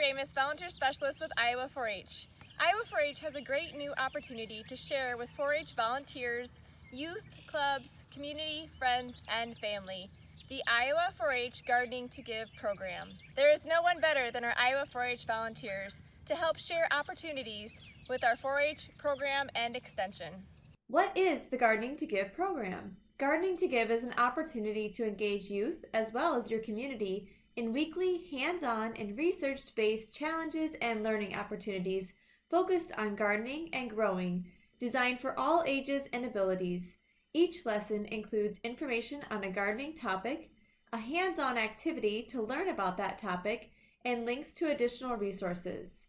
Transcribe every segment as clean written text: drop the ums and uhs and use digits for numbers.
Amos, Volunteer Specialist with Iowa 4-H. Iowa 4-H has a great new opportunity to share with 4-H volunteers, youth, clubs, community, friends, and family. The Iowa 4-H Gardening to Give program. There is no one better than our Iowa 4-H volunteers to help share opportunities with our 4-H program and extension. What is the Gardening to Give program? Gardening to Give is an opportunity to engage youth as well as your community in weekly, hands-on, and research-based challenges and learning opportunities focused on gardening and growing, designed for all ages and abilities. Each lesson includes information on a gardening topic, a hands-on activity to learn about that topic, and links to additional resources.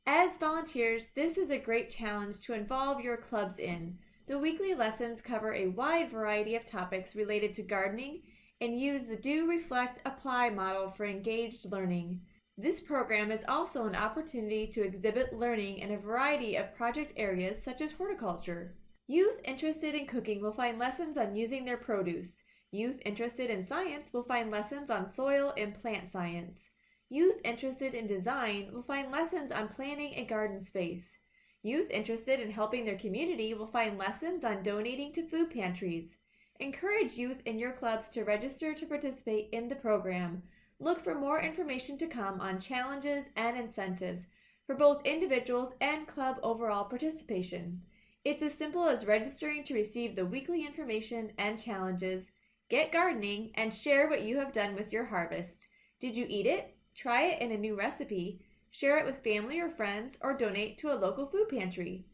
As volunteers, this is a great challenge to involve your clubs in. The weekly lessons cover a wide variety of topics related to gardening and use the Do, Reflect, Apply model for engaged learning. This program is also an opportunity to exhibit learning in a variety of project areas such as horticulture. Youth interested in cooking will find lessons on using their produce. Youth interested in science will find lessons on soil and plant science. Youth interested in design will find lessons on planning a garden space. Youth interested in helping their community will find lessons on donating to food pantries. Encourage youth in your clubs to register to participate in the program. Look for more information to come on challenges and incentives for both individuals and club overall participation. It's as simple as registering to receive the weekly information and challenges. Get gardening and share what you have done with your harvest. Did you eat it? Try it in a new recipe. Share it with family or friends, or donate to a local food pantry.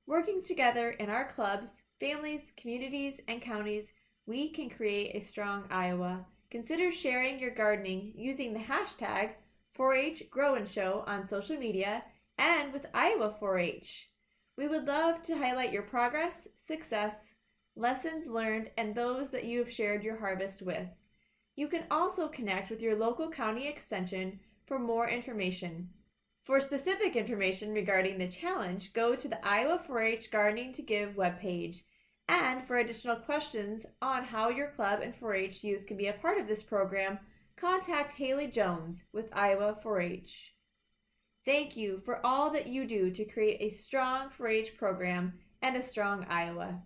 Working together in our clubs, families, communities, and counties, we can create a strong Iowa. Consider sharing your gardening using the hashtag 4HGrowandShow on social media and with Iowa 4-H. We would love to highlight your progress, success, lessons learned, and those that you have shared your harvest with. You can also connect with your local county extension for more information. For specific information regarding the challenge, go to the Iowa 4-H Gardening to Give webpage. And for additional questions on how your club and 4-H youth can be a part of this program, contact Haley Jones with Iowa 4-H. Thank you for all that you do to create a strong 4-H program and a strong Iowa.